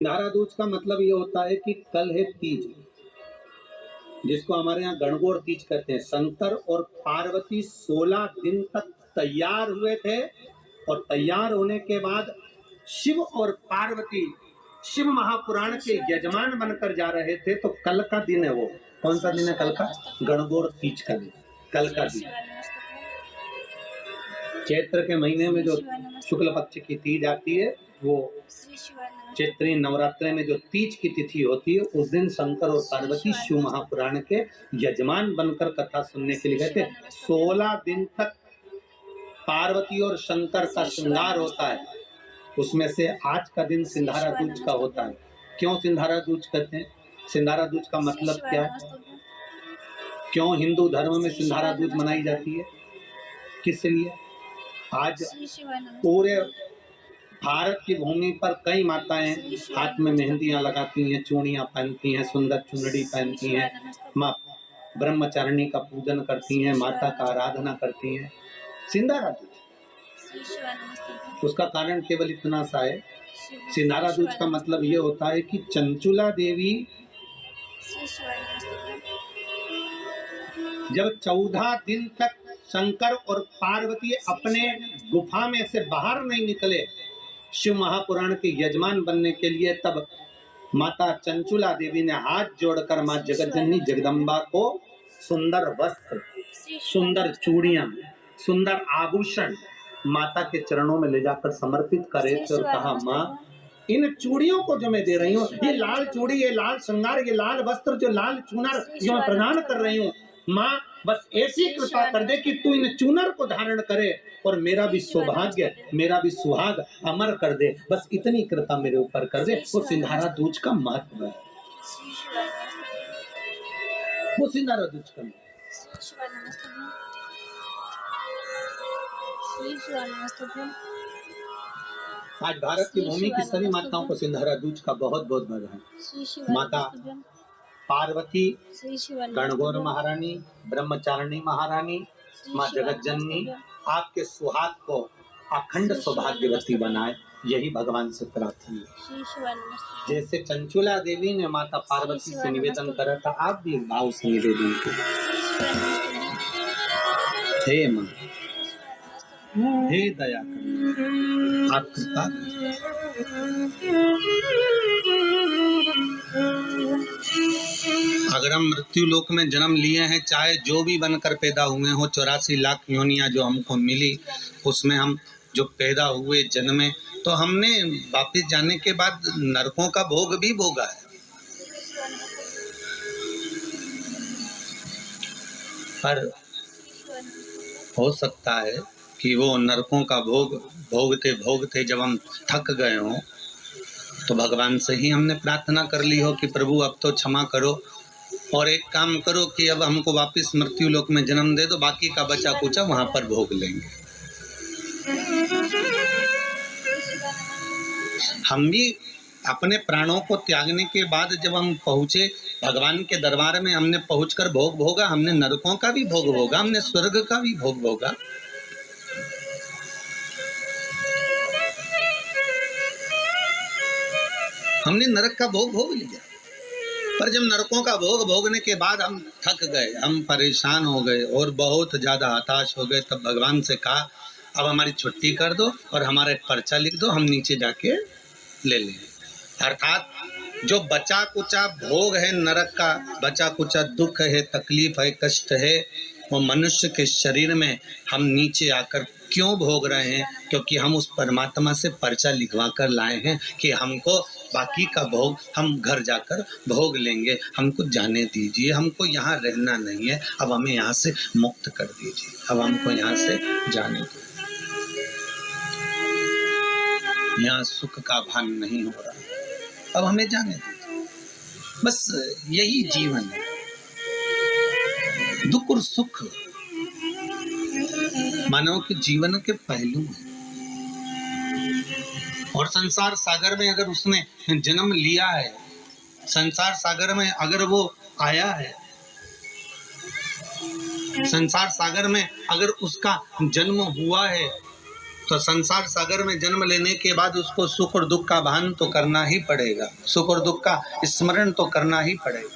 सिंधारा दूज का मतलब ये होता है कि कल है तीज, जिसको हमारे यहाँ गणगौर तीज कहते हैं। शंकर और पार्वती 16 दिन तक तैयार हुए थे और तैयार होने के बाद शिव और पार्वती शिव महापुराण के यजमान बनकर जा रहे थे। तो कल का दिन है, वो कौन सा दिन है कल का? गणगौर तीज का दिन, कल का दिन। चैत्र के महीने में जो शुक्ल पक्ष की तीज आती है, वो चैत्री नवरात्रि में जो तीज की तिथि होती है, उस दिन शंकर और पार्वती शिव महापुराण के यजमान बनकर कथा सुनने के लिए गए थे। 16 दिन तक पार्वती और शंकर का श्रृंगार होता है। उसमें से आज का दिन सिंधारा दूज का होता है। क्यों सिंधारा दूज कहते हैं? सिंधारा दूज का मतलब क्या है? क्यों हिंदू धर्म में सिंधारा दूज मनाई जाती है? किस लिए? आज पूरे भारत की भूमि पर कई माताएं हाथ में मेहंदियां लगाती हैं, चूड़ियां पहनती हैं, सुंदर चुनरी पहनती हैं, माँ ब्रह्मचारिणी का पूजन करती हैं, माता का आराधना करती हैं। सिंधारा दूज, उसका कारण केवल इतना सा है। सिंधारा दूज का मतलब ये होता है कि चंचुला देवी जब 14 दिन तक शंकर और पार्वती अपने गुफा में से बाहर नहीं निकले शिव महापुराण के यजमान बनने के लिए, तब माता चंचुला देवी ने हाथ जोड़कर मां जगतजननी जगदम्बा को सुंदर वस्त्र, सुंदर चूड़ियां, सुंदर आभूषण माता के चरणों में ले जाकर समर्पित करे थे और कहा, माँ इन चूड़ियों को जो मैं दे रही हूँ, ये लाल चूड़ी, ये लाल श्रृंगार, ये लाल वस्त्र, जो लाल चूनर जो मैं प्रदान कर रही हूँ, माँ बस ऐसी कृपा कर दे कि तू इन चूनर को धारण करे और मेरा भी सौभाग्य, मेरा भी सुहाग अमर कर दे। बस इतनी कृपा मेरे ऊपर कर दे। वो सिंधारा दूज का महत्व है। वो सिंधारा दूज का आज भारत की भूमि की सभी माताओं को सिंधारा दूज का बहुत बहुत बधाई। माता पार्वती, गणगौर महारानी, ब्रह्मचारिणी महारानी, माँ जगतजननी आपके सुहाग को अखंड सौभाग्यवती बनाए, यही भगवान से प्रार्थना है। जैसे चंचुला देवी ने माता पार्वती से निवेदन करा था, आप भी भाव से निवेदन करें। हे माँ, हे दया कर, आप कृपा अगर हम मृत्यु लोक में जन्म लिए हैं, चाहे जो भी बनकर पैदा हुए हो, 84 लाख योनियां जो हमको मिली, उसमें हम जो पैदा हुए जन्मे, तो हमने वापस जाने के बाद नरकों का भोग भी भोगा है। पर हो सकता है कि वो नरकों का भोग भोगते भोगते जब हम थक गए हों, तो भगवान से ही हमने प्रार्थना कर ली हो कि प्रभु अब तो क्षमा करो और एक काम करो कि अब हमको वापस मृत्यु लोक में जन्म दे दो, बाकी का बचा कुचा वहां पर भोग लेंगे। हम भी अपने प्राणों को त्यागने के बाद जब हम पहुँचे भगवान के दरबार में, हमने पहुंचकर भोग भोगा, हमने नरकों का भी भोग भोगा, हमने स्वर्ग का भी भोग भोगा। हमने नरक का भोग भोग लिया। पर जब नरकों का भोग भोगने के बाद हम थक गए, हम परेशान हो गए और बहुत ज़्यादा हताश हो गए, तब भगवान से कहा अब हमारी छुट्टी कर दो और हमारा एक पर्चा लिख दो, हम नीचे जाके ले लें। अर्थात जो बचा कुचा भोग है नरक का, बचा कुचा दुख है, तकलीफ है, कष्ट है, वो मनुष्य के शरीर में हम नीचे आकर क्यों भोग रहे हैं? क्योंकि हम उस परमात्मा से पर्चा लिखवा कर लाए हैं कि हमको बाकी का भोग हम घर जाकर भोग लेंगे, हमको जाने दीजिए, हमको यहाँ रहना नहीं है, अब हमें यहाँ से मुक्त कर दीजिए, अब हमको यहाँ से जाने दीजिए, यहाँ सुख का भान नहीं हो रहा, अब हमें जाने दीजिए। बस यही जीवन है, दुख और सुख मानव के जीवन के पहलू हैं। और संसार सागर में अगर उसने जन्म लिया है, संसार सागर में अगर वो आया है, संसार सागर में अगर उसका जन्म हुआ है, तो संसार सागर में जन्म लेने के बाद उसको सुख और दुख का भान तो करना ही पड़ेगा, सुख और दुख का स्मरण तो करना ही पड़ेगा,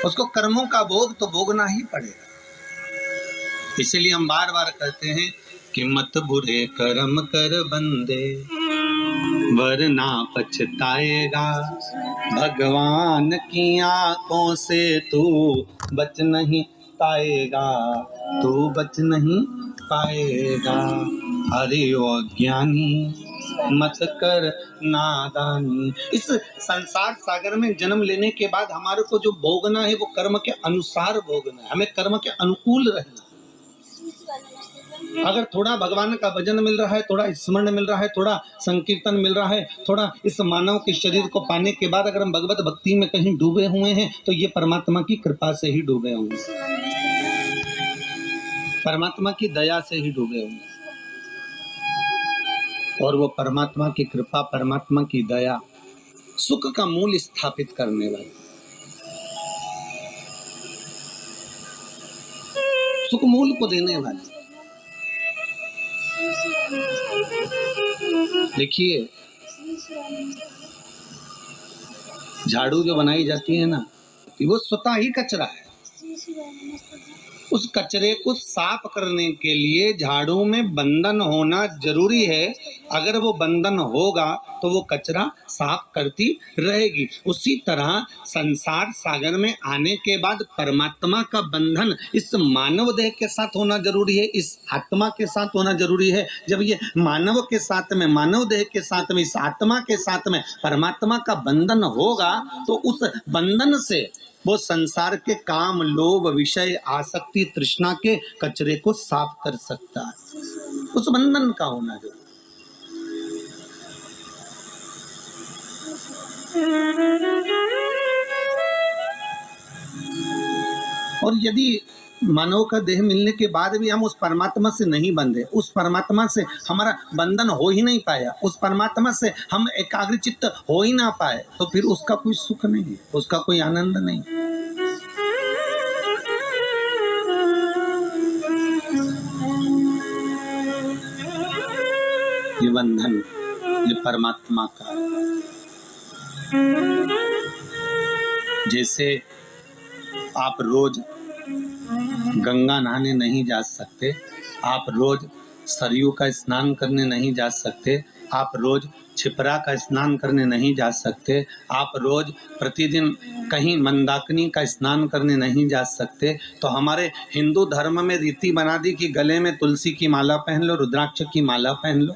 उसको कर्मों का भोग तो भोगना ही पड़ेगा। इसलिए हम बार बार कहते हैं कि मत बुरे कर्म कर बंदे वरना पछताएगा, भगवान की आंखों से तू बच नहीं पाएगा, तू बच नहीं पाएगा। अरे ओ अज्ञानी मत कर नादानी। इस संसार सागर में जन्म लेने के बाद हमारे को जो भोगना है वो कर्म के अनुसार भोगना है, हमें कर्म के अनुकूल रहना। अगर थोड़ा भगवान का भजन मिल रहा है, थोड़ा स्मरण मिल रहा है, थोड़ा संकीर्तन मिल रहा है, थोड़ा इस मानव के शरीर को पाने के बाद अगर हम भगवत भक्ति में कहीं डूबे हुए हैं तो ये परमात्मा की कृपा से ही डूबे होंगे, परमात्मा की दया से ही डूबे होंगे। और वो परमात्मा की कृपा, परमात्मा की दया सुख का मूल स्थापित करने वाली, सुख मूल को देने वाली। देखिए झाड़ू जो बनाई जाती है ना, वो स्वतः ही कचरा है। उस कचरे को साफ करने के लिए झाड़ू में बंधन होना जरूरी है। अगर वो बंधन होगा तो वो कचरा साफ करती रहेगी। उसी तरह संसार सागर में आने के बाद परमात्मा का बंधन इस मानव देह के साथ होना जरूरी है, इस आत्मा के साथ होना जरूरी है। जब ये मानव के साथ में, मानव देह के साथ में, इस आत्मा के साथ में परमात्मा का बंधन होगा तो उस बंधन से वो संसार के काम, लोभ, विषय, आसक्ति, तृष्णा के कचरे को साफ कर सकता है। उस बंधन का होना जरूरी। और यदि मानव का देह मिलने के बाद भी हम उस परमात्मा से नहीं बंधे, उस परमात्मा से हमारा बंधन हो ही नहीं पाया, उस परमात्मा से हम एकाग्र चित्त हो ही ना पाए, तो फिर उसका कोई सुख नहीं है, उसका कोई आनंद नहीं। ये बंधन, ये परमात्मा का, जैसे आप रोज गंगा नहाने नहीं जा सकते, आप रोज सरयू का स्नान करने नहीं जा सकते, आप रोज छिपरा का स्नान करने नहीं जा सकते, आप रोज प्रतिदिन कहीं मंदाकिनी का स्नान करने नहीं जा सकते। तो हमारे हिंदू धर्म में रीति बना दी कि गले में तुलसी की माला पहन लो, रुद्राक्ष की माला पहन लो।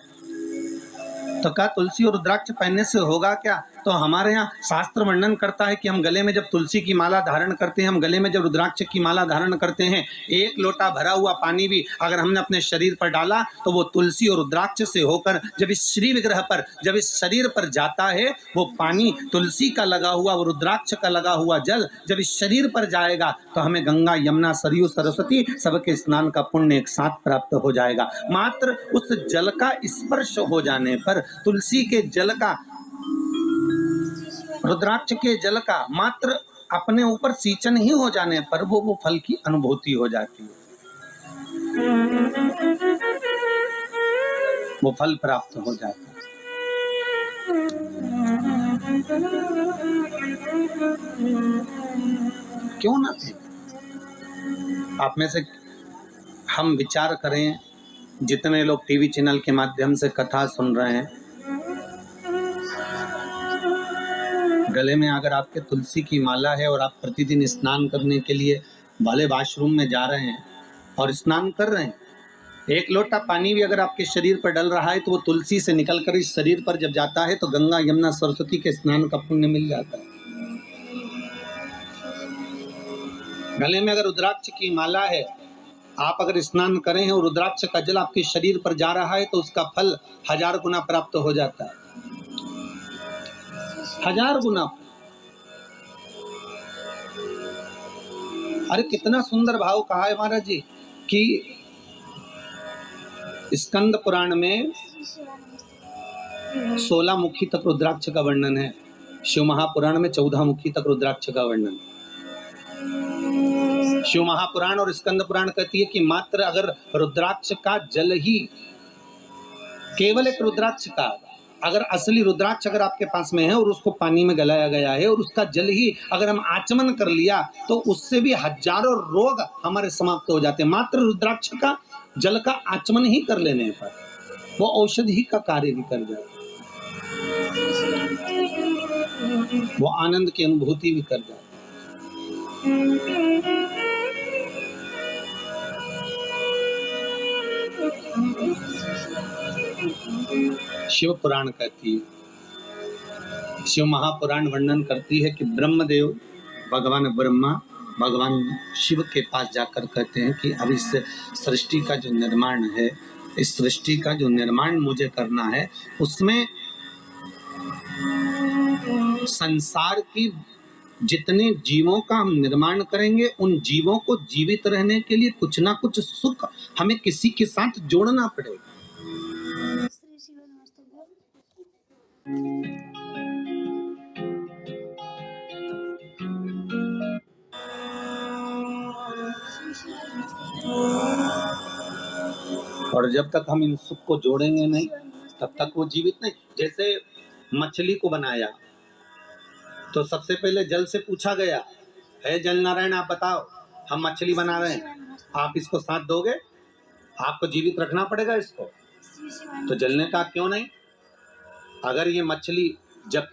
तो क्या तुलसी और रुद्राक्ष पहनने से होगा क्या? तो हमारे यहाँ शास्त्र वर्णन करता है कि हम गले में जब तुलसी की माला धारण करते हैं, हम गले में जब रुद्राक्ष की माला धारण करते हैं, एक लोटा भरा हुआ पानी भी अगर हमने अपने शरीर पर डाला तो वो तुलसी और रुद्राक्ष से होकर जब इस श्री विग्रह पर, जब इस शरीर पर जाता है, वो पानी तुलसी का लगा हुआ, वो रुद्राक्ष का लगा हुआ जल जब इस शरीर पर जाएगा तो हमें गंगा, यमुना, सरयू, सरस्वती सबके स्नान का पुण्य एक साथ प्राप्त हो जाएगा। मात्र उस जल का स्पर्श हो जाने पर, तुलसी के जल का, रुद्राक्ष के जल का मात्र अपने ऊपर सींचन ही हो जाने पर वो फल की अनुभूति हो जाती है, वो फल प्राप्त हो जाता है। क्यों ना थे? आप में से हम विचार करें, जितने लोग टीवी चैनल के माध्यम से कथा सुन रहे हैं, गले में अगर आपके तुलसी की माला है और आप प्रतिदिन स्नान करने के लिए भले वॉशरूम में जा रहे हैं और स्नान कर रहे हैं, एक लोटा पानी भी अगर आपके शरीर पर डल रहा है तो वो तुलसी से निकलकर इस शरीर पर जब जाता है तो गंगा, यमुना, सरस्वती के स्नान का पुण्य मिल जाता है। गले में अगर रुद्राक्ष की माला है, आप अगर स्नान करें हैं और रुद्राक्ष का जल आपके शरीर पर जा रहा है तो उसका फल 1000 गुना प्राप्त हो जाता है, 1000 गुना। अरे कितना सुंदर भाव कहा है महाराज जी कि स्कंद पुराण में 16 मुखी तक रुद्राक्ष का वर्णन है, शिव महापुराण में 14 मुखी तक रुद्राक्ष का वर्णन। शिव महापुराण और स्कंद पुराण कहती है कि मात्र अगर रुद्राक्ष का जल ही, केवल एक रुद्राक्ष का, अगर असली रुद्राक्ष अगर आपके पास में है और उसको पानी में गलाया गया है और उसका जल ही अगर हम आचमन कर लिया तो उससे भी हजारों रोग हमारे समाप्त हो जाते हैं। मात्र रुद्राक्ष का जल का आचमन ही कर लेने पर वो औषधि का कार्य भी कर जाता है, वो आनंद की अनुभूति भी कर जाता है। शिव पुराण कहती है, शिव महापुराण वर्णन करती है कि ब्रह्मदेव भगवान ब्रह्मा भगवान शिव के पास जाकर कहते हैं कि अब इस सृष्टि का जो निर्माण है, इस सृष्टि का जो निर्माण मुझे करना है, उसमें संसार की जितने जीवों का हम निर्माण करेंगे उन जीवों को जीवित रहने के लिए कुछ ना कुछ सुख हमें किसी के साथ जोड़ना पड़ेगा। और जब तक हम इन सुख को जोड़ेंगे नहीं तब तक वो जीवित नहीं। जैसे मछली को बनाया तो सबसे पहले जल से पूछा गया, है जल नारायण आप बताओ, हम मछली बना रहे हैं, आप इसको साथ दोगे? आपको जीवित रखना पड़ेगा इसको। तो जल ने कहा क्यों नहीं, अगर ये मछली जब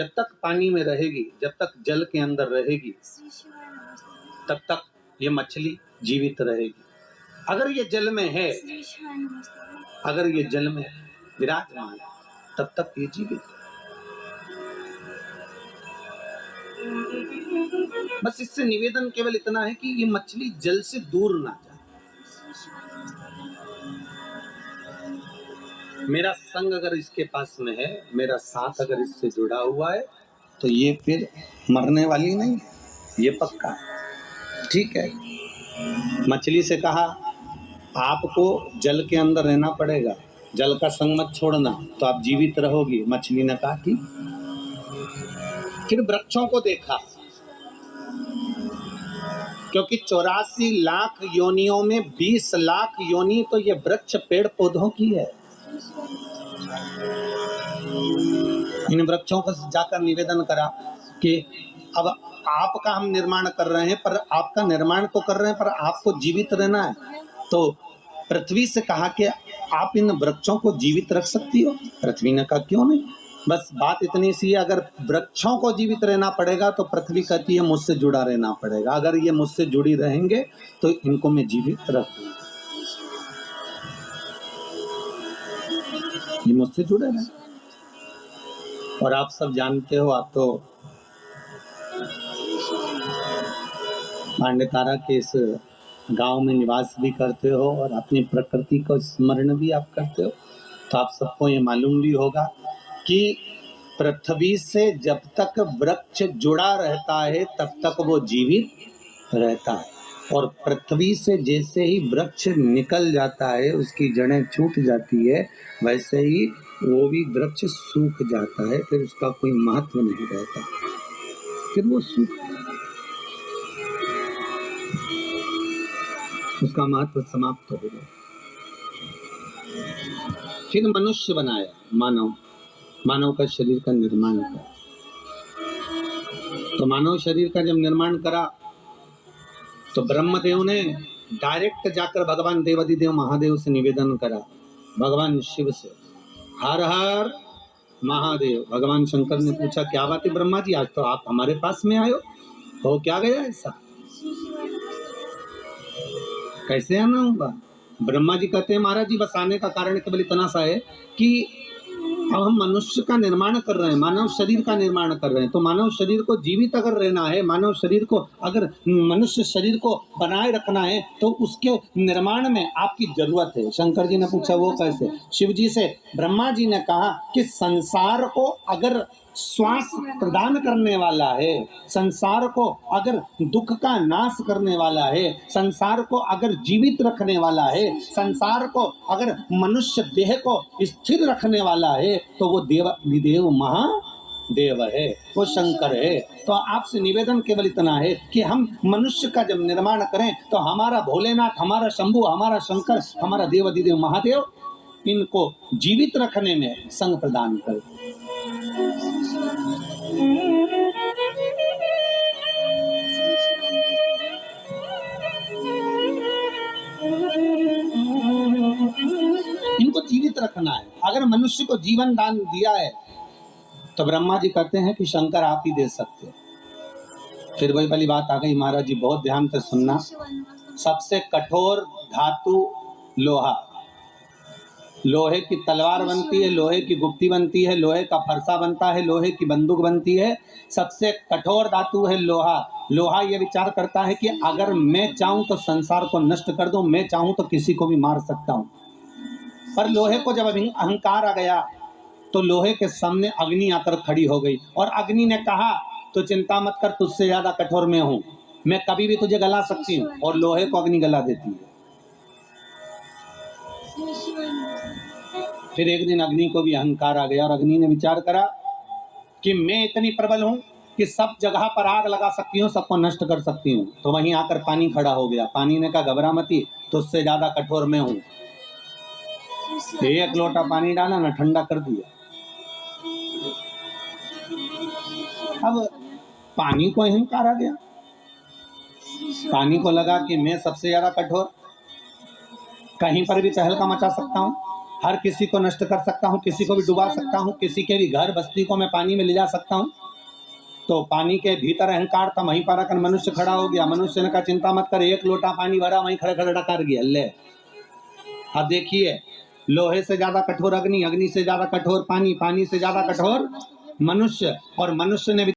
तक पानी में रहेगी, जब तक जल के अंदर रहेगी, तब तक ये मछली जीवित रहेगी। अगर ये जल में है, अगर ये जल में विराजमान, तब तक ये जीवित। बस इससे निवेदन केवल इतना है कि ये मछली जल से दूर ना जाए। मेरा संग अगर इसके पास में है, मेरा साथ अगर इससे जुड़ा हुआ है, तो ये फिर मरने वाली नहीं, ये पक्का। ठीक है, मछली से कहा आपको जल के अंदर रहना पड़ेगा, जल का संग मत छोड़ना, तो आप जीवित रहोगी। मछली ने कहा ठीक। फिर वृक्षों को देखा, क्योंकि 84 लाख योनियों में 20 लाख योनि तो ये वृक्ष पेड़ पौधों की है। इन वृक्षों को जाकर निवेदन करा कि अब आपका हम निर्माण कर रहे हैं, पर आपका निर्माण तो कर रहे हैं पर आपको जीवित रहना है। तो पृथ्वी से कहा कि आप इन वृक्षों को जीवित रख सकती हो? पृथ्वी ने कहा क्यों नहीं। बस बात इतनी सी है, अगर वृक्षों को जीवित रहना पड़ेगा तो पृथ्वी कहती है मुझसे जुड़ा रहना पड़ेगा। अगर ये मुझसे जुड़ी रहेंगे तो इनको मैं जीवित रख दूंगा। ये मुझसे जुड़े रहे। और आप सब जानते हो, आप तो पांडेतारा के इस गांव में निवास भी करते हो और अपनी प्रकृति को स्मरण भी आप करते हो, तो आप सबको ये मालूम भी होगा कि पृथ्वी से जब तक वृक्ष जुड़ा रहता है तब तक वो जीवित रहता है, और पृथ्वी से जैसे ही वृक्ष निकल जाता है, उसकी जड़ें छूट जाती है, वैसे ही वो भी वृक्ष सूख जाता है, फिर उसका कोई महत्व नहीं रहता, फिर वो सूख, उसका महत्व समाप्त हो गया। फिर मनुष्य बनाया, मानव का शरीर का निर्माण करा। तो मानव शरीर का जब निर्माण करा तो ब्रह्मदेव ने डायरेक्ट जाकर भगवान देवाधिदेव महादेव से निवेदन करा, भगवान शिव से, हर हर महादेव। भगवान शंकर ने पूछा क्या बात है ब्रह्मा जी, आज तो आप हमारे पास में आए हो क्या गया ऐसा, कैसे आना होगा? ब्रह्मा जी कहते हैं महाराज जी बस आने का कारण केवल इतना सा है कि अब हम मनुष्य का निर्माण कर रहे हैं, मानव शरीर का निर्माण कर रहे हैं, तो मानव शरीर को जीवित अगर रहना है, मानव शरीर को अगर मनुष्य शरीर को बनाए रखना है, तो उसके निर्माण में आपकी जरूरत है। शंकर जी ने पूछा वो कैसे? शिव जी से ब्रह्मा जी ने कहा कि संसार को अगर श्वास प्रदान करने वाला है, संसार को अगर दुख का नाश करने वाला है, संसार को अगर जीवित रखने वाला है, संसार को अगर मनुष्य देह को स्थिर रखने वाला है, तो वो देवाधिदेव देव है, वो शंकर है। तो आपसे निवेदन केवल इतना है कि हम मनुष्य का जब निर्माण करें तो हमारा भोलेनाथ, हमारा शंभु, हमारा शंकर, हमारा देव अधिदेव महादेव इनको जीवित रखने में संग प्रदान करें। इनको जीवित रखना है। अगर मनुष्य को जीवन दान दिया है तो ब्रह्मा जी कहते हैं कि शंकर आप ही दे सकते हो। फिर वही वाली बात आ गई, महाराज जी बहुत ध्यान से सुनना। सबसे कठोर धातु लोहा, लोहे की तलवार बनती है, लोहे की गुप्ती बनती है, लोहे का फरसा बनता है, लोहे की बंदूक बनती है। सबसे कठोर धातु है लोहा। लोहा ये विचार करता है कि अगर मैं चाहूं तो संसार को नष्ट कर दूं, मैं चाहूं तो किसी को भी मार सकता हूं। पर लोहे को जब अहंकार आ गया तो लोहे के सामने अग्नि आकर खड़ी हो गई और अग्नि ने कहा तो चिंता मत कर, तुझसे ज्यादा कठोर मैं हूं, मैं कभी भी तुझे गला सकती हूं। और लोहे को अग्नि गला देती है। फिर एक दिन अग्नि को भी अहंकार आ गया और अग्नि ने विचार करा कि मैं इतनी प्रबल हूं कि सब जगह पर आग लगा सकती हूँ, सबको नष्ट कर सकती हूँ। तो वहीं आकर पानी खड़ा हो गया। पानी ने कहा घबरा मती, तुझसे ज्यादा कठोर मैं हूं। एक लोटा पानी डाला ना, ठंडा कर दिया। अब पानी को अहंकार आ गया। पानी को लगा कि मैं सबसे ज्यादा कठोर, कहीं पर भी तहलका मचा सकता हूँ, हर किसी को नष्ट कर सकता हूँ, किसी को भी डुबा सकता हूँ, किसी के भी घर बस्ती को मैं पानी में ले जा सकता हूँ। तो पानी के भीतर अहंकार था, वहीं पर आकर मनुष्य खड़ा हो गया। मनुष्य ने कहा चिंता मत कर, एक लोटा पानी भरा, वहीं खड़े खड़े डकार गया। ले अब देखिए, लोहे से ज्यादा कठोर अग्नि, अग्नि से ज्यादा कठोर पानी, पानी से ज्यादा कठोर मनुष्य, और मनुष्य ने